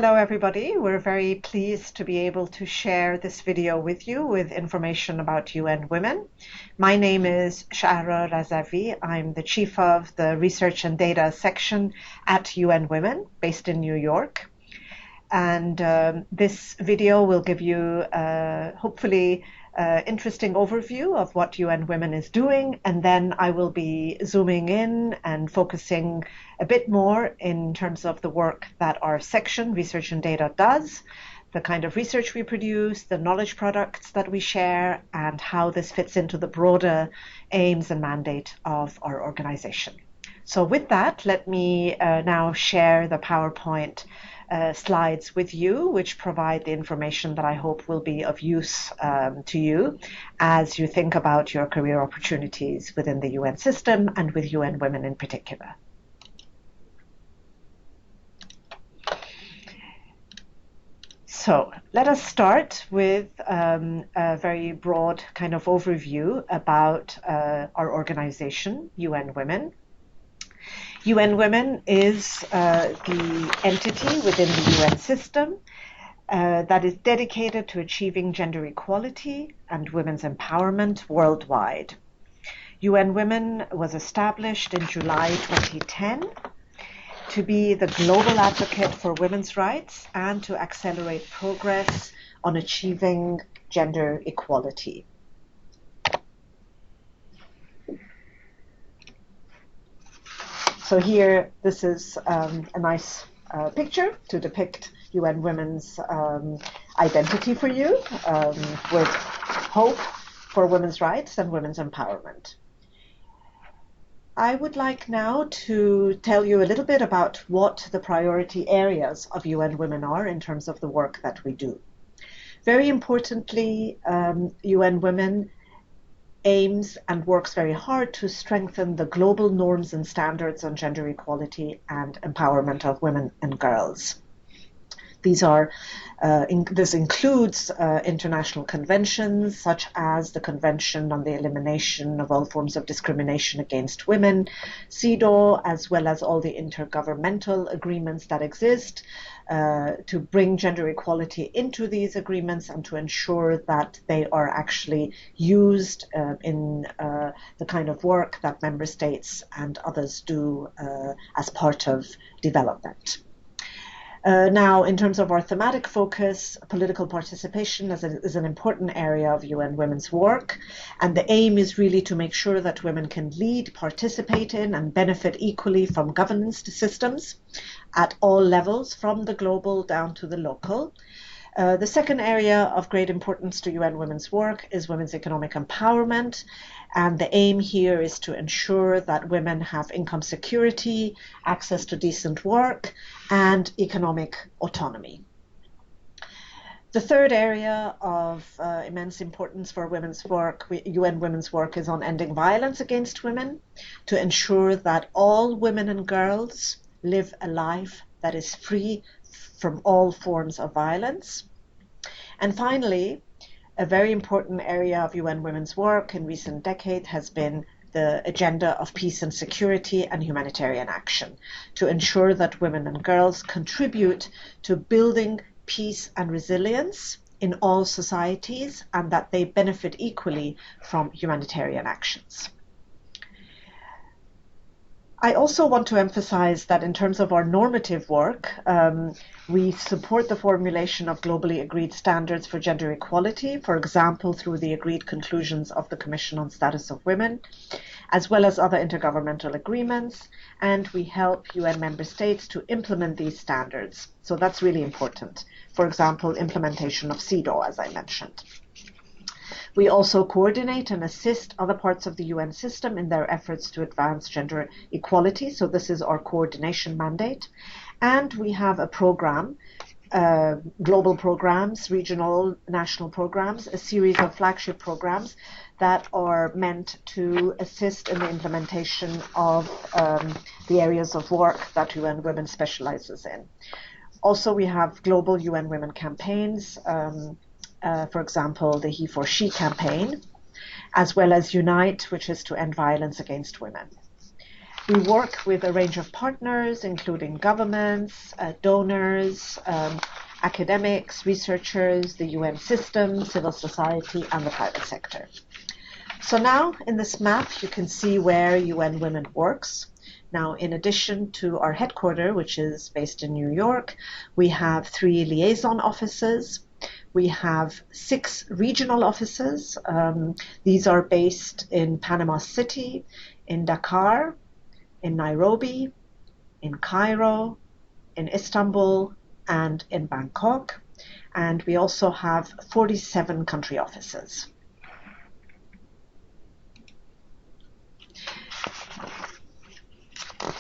Hello everybody, we're very pleased to be able to share this video with you with information about UN Women. My name is Shahrashoub Razavi. I'm the Chief of the Research and Data section at UN Women based in New York. And this video will give you hopefully interesting overview of what UN Women is doing, and then I will be zooming in and focusing a bit more in terms of the work that our section, Research and Data, does, the kind of research we produce, the knowledge products that we share, and how this fits into the broader aims and mandate of our organization. So with that, let me now share the PowerPoint slides with you, which provide the information that I hope will be of use to you as you think about your career opportunities within the UN system and with UN Women in particular. So let us start with a very broad kind of overview about our organization, UN Women. UN Women is the entity within the UN system that is dedicated to achieving gender equality and women's empowerment worldwide. UN Women was established in July 2010 to be the global advocate for women's rights and to accelerate progress on achieving gender equality. So here, this is a nice picture to depict UN Women's identity for you, with hope for women's rights and women's empowerment. I would like now to tell you a little bit about what the priority areas of UN Women are in terms of the work that we do. Very importantly, UN Women aims and works very hard to strengthen the global norms and standards on gender equality and empowerment of women and girls. This includes international conventions such as the Convention on the Elimination of All Forms of Discrimination Against Women, CEDAW, as well as all the intergovernmental agreements that exist to bring gender equality into these agreements and to ensure that they are actually used in the kind of work that member states and others do as part of development. Now, in terms of our thematic focus, political participation is an important area of UN Women's work, and the aim is really to make sure that women can lead, participate in, and benefit equally from governance systems at all levels, from the global down to the local. The second area of great importance to UN Women's work is women's economic empowerment. And the aim here is to ensure that women have income security, access to decent work, and economic autonomy. The third area of immense importance for women's work, UN Women's work, is on ending violence against women, to ensure that all women and girls live a life that is free from all forms of violence. And finally, a very important area of UN Women's work in recent decades has been the agenda of peace and security and humanitarian action, to ensure that women and girls contribute to building peace and resilience in all societies and that they benefit equally from humanitarian actions. I also want to emphasize that in terms of our normative work, we support the formulation of globally agreed standards for gender equality, for example, through the agreed conclusions of the Commission on Status of Women, as well as other intergovernmental agreements, and we help UN member states to implement these standards. So that's really important. For example, implementation of CEDAW, as I mentioned. We also coordinate and assist other parts of the UN system in their efforts to advance gender equality. So this is our coordination mandate. And we have a program, global programs, regional, national programs, a series of flagship programs that are meant to assist in the implementation of the areas of work that UN Women specializes in. Also, we have global UN Women campaigns, for example, the He for She campaign, as well as Unite, which is to end violence against women. We work with a range of partners, including governments, donors, academics, researchers, the UN system, civil society, and the private sector. So now in this map, you can see where UN Women works. Now, in addition to our headquarters, which is based in New York, we have 3 liaison offices. We have 6 regional offices. These are based in Panama City, in Dakar, in Nairobi, in Cairo, in Istanbul, and in Bangkok. And we also have 47 country offices.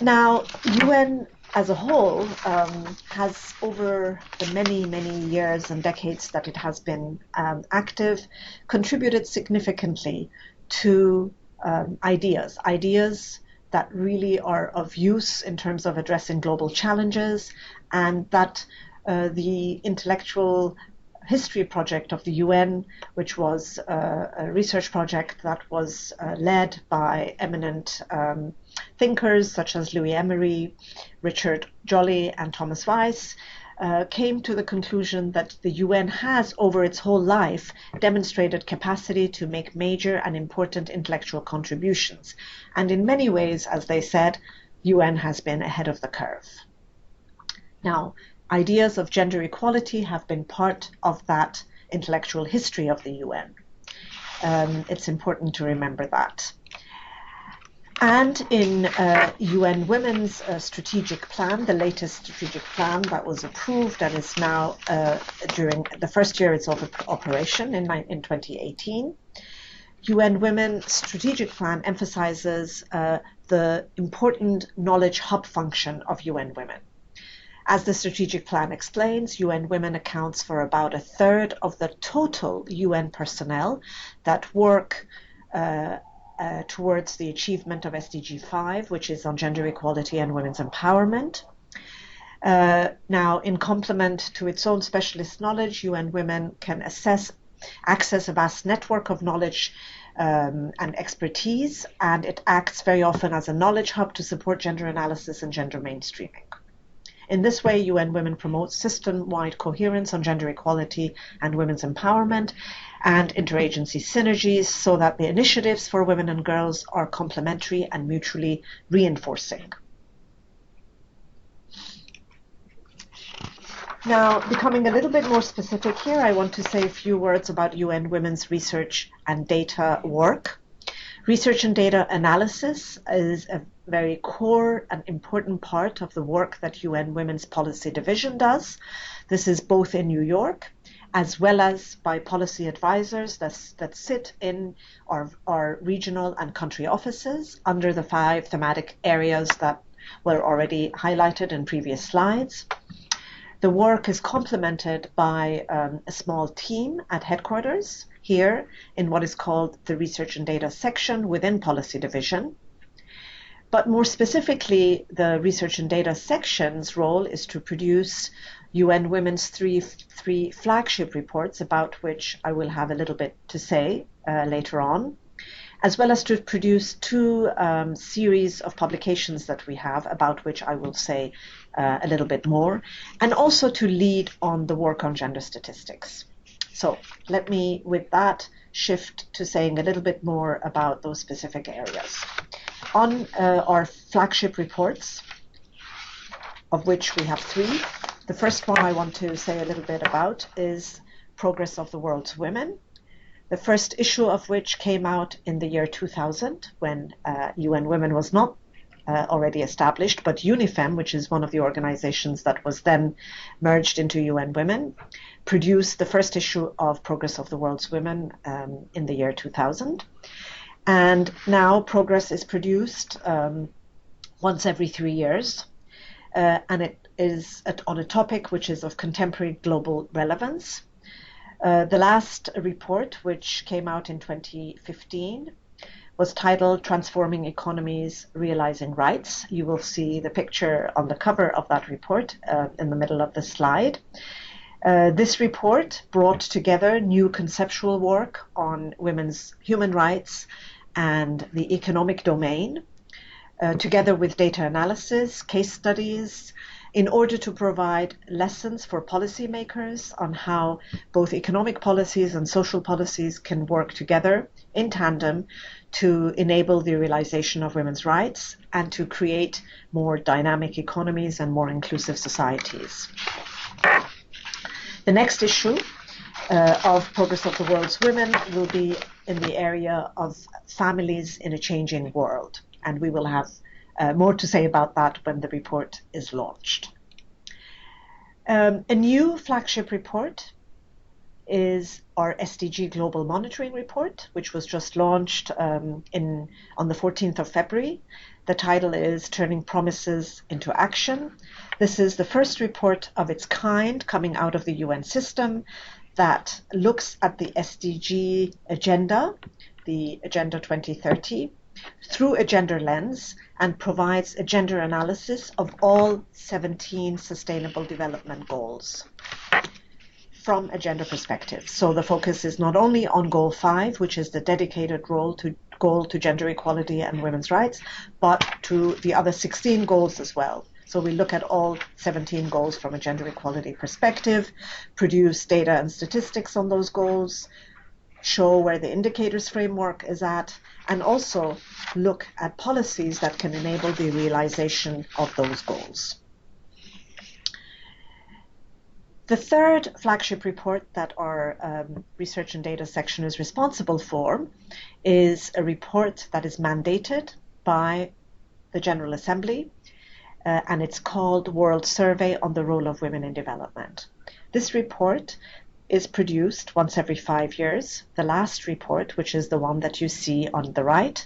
Now, UN as a whole has, over the many, many years and decades that it has been active, contributed significantly to ideas that really are of use in terms of addressing global challenges, and that the intellectual history project of the UN, which was a research project that was led by eminent thinkers such as Louis Emery, Richard Jolly, and Thomas Weiss, came to the conclusion that the UN has, over its whole life, demonstrated capacity to make major and important intellectual contributions. And in many ways, as they said, UN has been ahead of the curve. Now, ideas of gender equality have been part of that intellectual history of the UN. It's important to remember that. And in UN Women's strategic plan, the latest strategic plan that was approved and is now during the first year it's of operation in 2018, UN Women's strategic plan emphasizes the important knowledge hub function of UN Women. As the strategic plan explains, UN Women accounts for about 1/3 of the total UN personnel that work towards the achievement of SDG 5, which is on gender equality and women's empowerment. Now, in complement to its own specialist knowledge, UN Women can access a vast network of knowledge and expertise, and it acts very often as a knowledge hub to support gender analysis and gender mainstreaming. In this way, UN Women promotes system-wide coherence on gender equality and women's empowerment and interagency synergies so that the initiatives for women and girls are complementary and mutually reinforcing. Now, becoming a little bit more specific here, I want to say a few words about UN Women's research and data work. Research and data analysis is a very core and important part of the work that UN Women's Policy Division does. This is both in New York as well as by policy advisors that sit in our regional and country offices under the 5 thematic areas that were already highlighted in previous slides. The work is complemented by a small team at headquarters here in what is called the Research and Data section within Policy Division. But more specifically, the Research and Data section's role is to produce UN Women's three flagship reports, about which I will have a little bit to say later on, as well as to produce 2 series of publications that we have, about which I will say a little bit more, and also to lead on the work on gender statistics. So let me, with that, shift to saying a little bit more about those specific areas. On our flagship reports, of which we have 3, the first one I want to say a little bit about is Progress of the World's Women, the first issue of which came out in the year 2000, when UN Women was not already established, but UNIFEM, which is one of the organizations that was then merged into UN Women, produced the first issue of Progress of the World's Women in the year 2000. And now Progress is produced once every 3 years, and it is on a topic which is of contemporary global relevance. The last report, which came out in 2015, was titled Transforming Economies, Realizing Rights. You will see the picture on the cover of that report in the middle of the slide. This report brought together new conceptual work on women's human rights and the economic domain, together with data analysis, case studies, in order to provide lessons for policymakers on how both economic policies and social policies can work together in tandem to enable the realization of women's rights and to create more dynamic economies and more inclusive societies. The next issue of Progress of the World's Women will be in the area of families in a changing world, and we will have more to say about that when the report is launched. A new flagship report is our SDG Global Monitoring Report, which was just launched on the 14th of February. The title is Turning Promises into Action. This is the first report of its kind coming out of the UN system that looks at the SDG agenda, the Agenda 2030, through a gender lens and provides a gender analysis of all 17 Sustainable Development Goals from a gender perspective. So the focus is not only on Goal 5, which is the dedicated goal to gender equality and women's rights, but to the other 16 goals as well. So we look at all 17 goals from a gender equality perspective, produce data and statistics on those goals, show where the indicators framework is at, and also look at policies that can enable the realization of those goals. The third flagship report that our research and data section is responsible for is a report that is mandated by the General Assembly, and it's called World Survey on the Role of Women in Development. This report is produced once every 5 years. The last report, which is the one that you see on the right,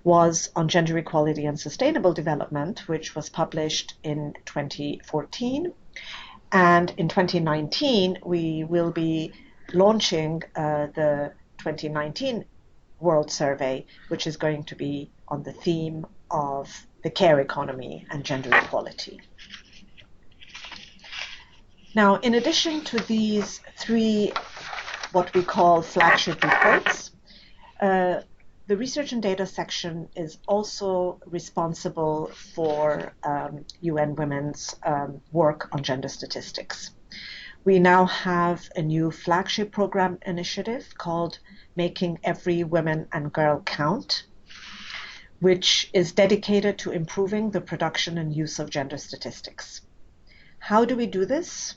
was on gender equality and sustainable development, which was published in 2014. And in 2019, we will be launching the 2019 World Survey, which is going to be on the theme of the care economy and gender equality. Now, in addition to these three, what we call flagship reports, the research and data section is also responsible for UN Women's work on gender statistics. We now have a new flagship program initiative called Making Every Woman and Girl Count, which is dedicated to improving the production and use of gender statistics. How do we do this?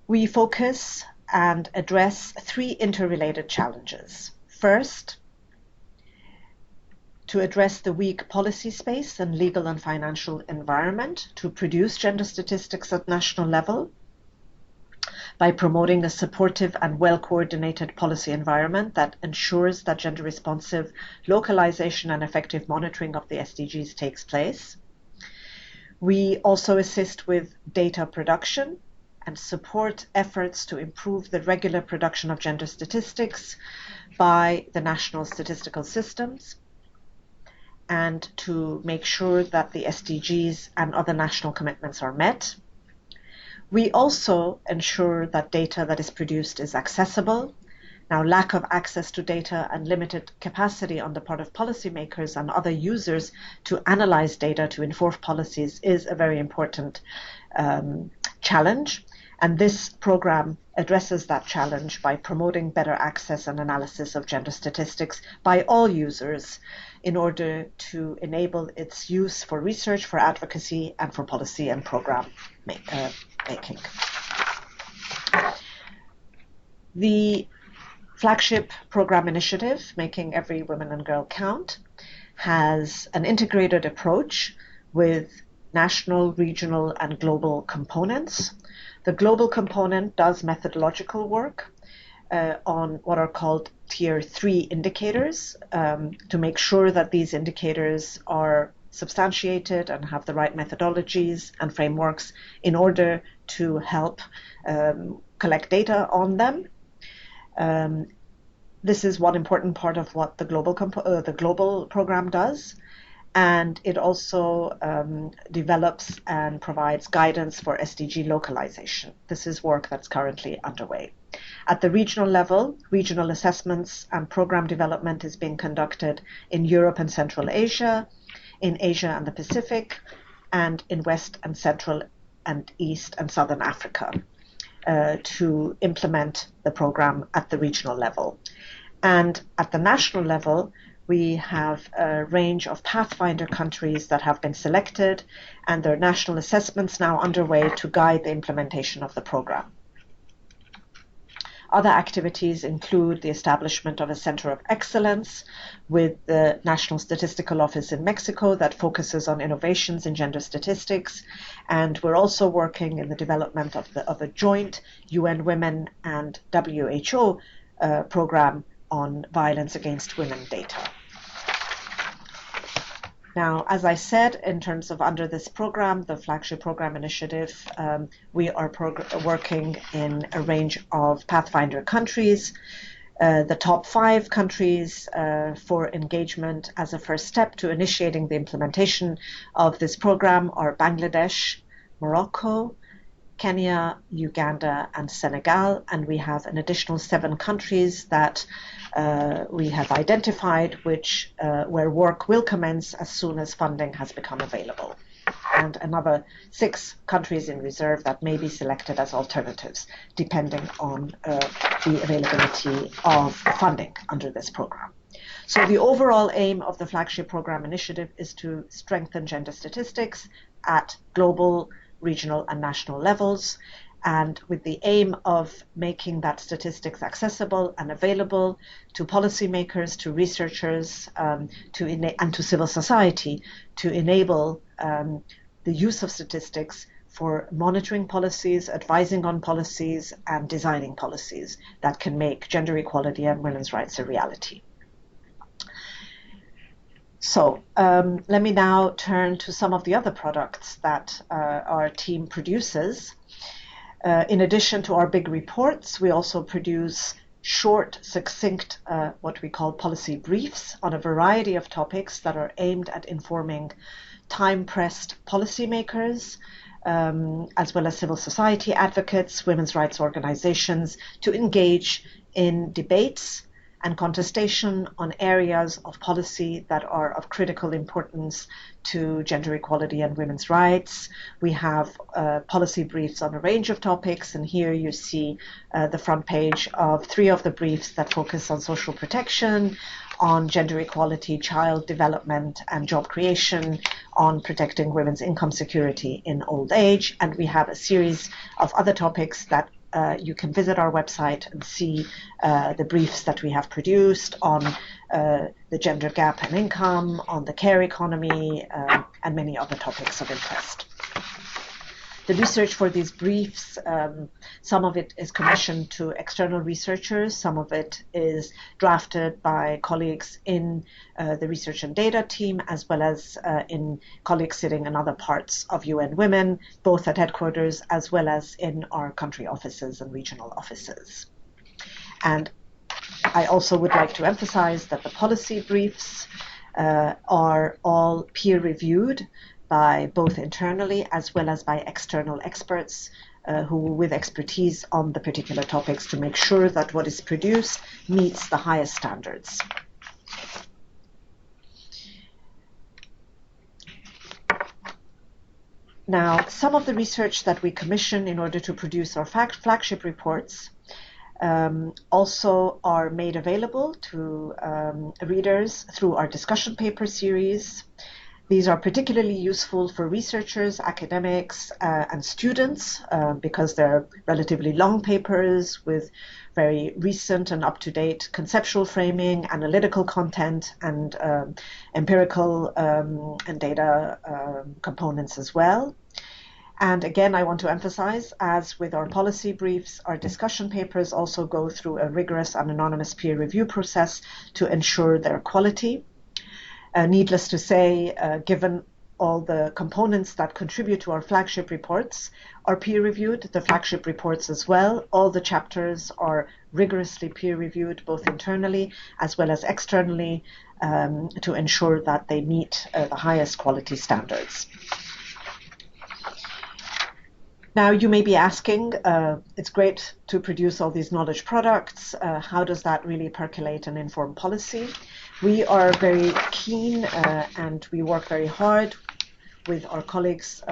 We focus and address three interrelated challenges. First, to address the weak policy space and legal and financial environment to produce gender statistics at national level by promoting a supportive and well-coordinated policy environment that ensures that gender-responsive localization and effective monitoring of the SDGs takes place. We also assist with data production and support efforts to improve the regular production of gender statistics by the national statistical systems and to make sure that the SDGs and other national commitments are met. We also ensure that data that is produced is accessible. Now, lack of access to data and limited capacity on the part of policymakers and other users to analyze data to inform policies is a very important challenge. And this program addresses that challenge by promoting better access and analysis of gender statistics by all users in order to enable its use for research, for advocacy, and for policy and program making. The flagship program initiative, Making Every Woman and Girl Count, has an integrated approach with national, regional, and global components. The global component does methodological work on what are called Tier 3 indicators to make sure that these indicators are substantiated and have the right methodologies and frameworks in order to help collect data on them. This is one important part of what the global program does. And it also develops and provides guidance for SDG localization. This is work that's currently underway. At the regional level, regional assessments and program development is being conducted in Europe and Central Asia, in Asia and the Pacific, and in West and Central and East and Southern Africa to implement the program at the regional level. And at the national level, we have a range of pathfinder countries that have been selected, and there are national assessments now underway to guide the implementation of the program. Other activities include the establishment of a center of excellence with the National Statistical Office in Mexico that focuses on innovations in gender statistics. And we're also working in the development of a joint UN Women and WHO program on violence against women data. Now, as I said, in terms of under this program, the flagship program initiative, we are working in a range of pathfinder countries. The top 5 countries for engagement as a first step to initiating the implementation of this program are Bangladesh, Morocco, Kenya, Uganda, and Senegal, and we have an additional 7 countries that we have identified where work will commence as soon as funding has become available, and another 6 countries in reserve that may be selected as alternatives depending on the availability of funding under this program. So the overall aim of the flagship program initiative is to strengthen gender statistics at global, regional and national levels, and with the aim of making that statistics accessible and available to policymakers, to researchers, and to civil society to enable the use of statistics for monitoring policies, advising on policies, and designing policies that can make gender equality and women's rights a reality. So let me now turn to some of the other products that our team produces. In addition to our big reports, we also produce short, succinct, what we call policy briefs on a variety of topics that are aimed at informing time-pressed policymakers, as well as civil society advocates, women's rights organizations, to engage in debates and contestation on areas of policy that are of critical importance to gender equality and women's rights. We have policy briefs on a range of topics, and here you see the front page of 3 of the briefs that focus on social protection, on gender equality, child development and job creation, on protecting women's income security in old age, and we have a series of other topics that you can visit our website and see the briefs that we have produced on the gender gap in income, on the care economy, and many other topics of interest. The research for these briefs, some of it is commissioned to external researchers, some of it is drafted by colleagues in the research and data team, as well as in colleagues sitting in other parts of UN Women, both at headquarters as well as in our country offices and regional offices. And I also would like to emphasize that the policy briefs are all peer-reviewed by both internally as well as by external experts who with expertise on the particular topics to make sure that what is produced meets the highest standards. Now, some of the research that we commission in order to produce our flagship reports also are made available to readers through our discussion paper series. These are particularly useful for researchers, academics, and students because they're relatively long papers with very recent and up-to-date conceptual framing, analytical content, and empirical and data components as well. And again, I want to emphasize, as with our policy briefs, our discussion papers also go through a rigorous and anonymous peer review process to ensure their quality. Needless to say, given all the components that contribute to our flagship reports are peer-reviewed, the flagship reports as well. All the chapters are rigorously peer-reviewed, both internally as well as externally, to ensure that they meet the highest quality standards. Now, you may be asking, it's great to produce all these knowledge products. How does that really percolate and inform policy? We are very keen and we work very hard with our colleagues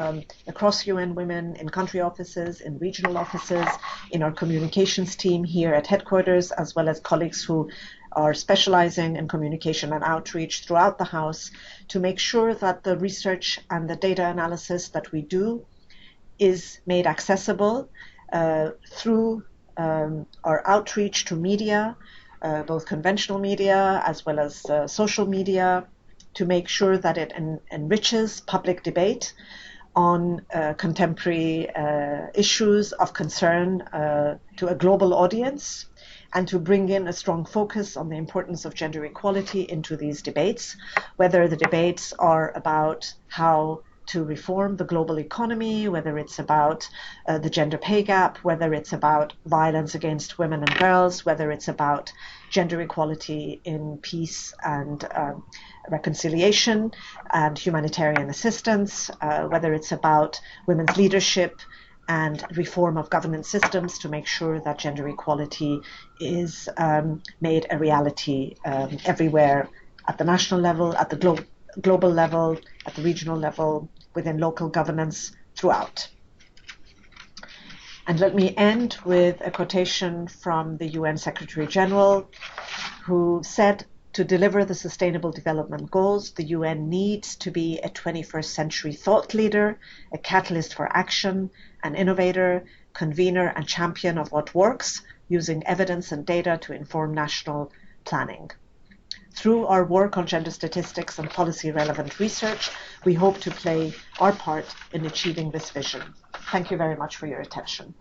across UN Women in country offices, in regional offices, in our communications team here at headquarters, as well as colleagues who are specializing in communication and outreach throughout the House to make sure that the research and the data analysis that we do is made accessible through our outreach to media, both conventional media as well as social media, to make sure that it enriches public debate on contemporary issues of concern to a global audience, and to bring in a strong focus on the importance of gender equality into these debates, whether the debates are about how to reform the global economy, whether it's about the gender pay gap, whether it's about violence against women and girls, whether it's about gender equality in peace and reconciliation and humanitarian assistance, whether it's about women's leadership and reform of governance systems to make sure that gender equality is made a reality everywhere, at the national level, at the global level, at the regional level, within local governance throughout. And let me end with a quotation from the UN Secretary General, who said, to deliver the Sustainable Development Goals, the UN needs to be a 21st century thought leader, a catalyst for action, an innovator, convener and champion of what works, using evidence and data to inform national planning. Through our work on gender statistics and policy-relevant research, we hope to play our part in achieving this vision. Thank you very much for your attention.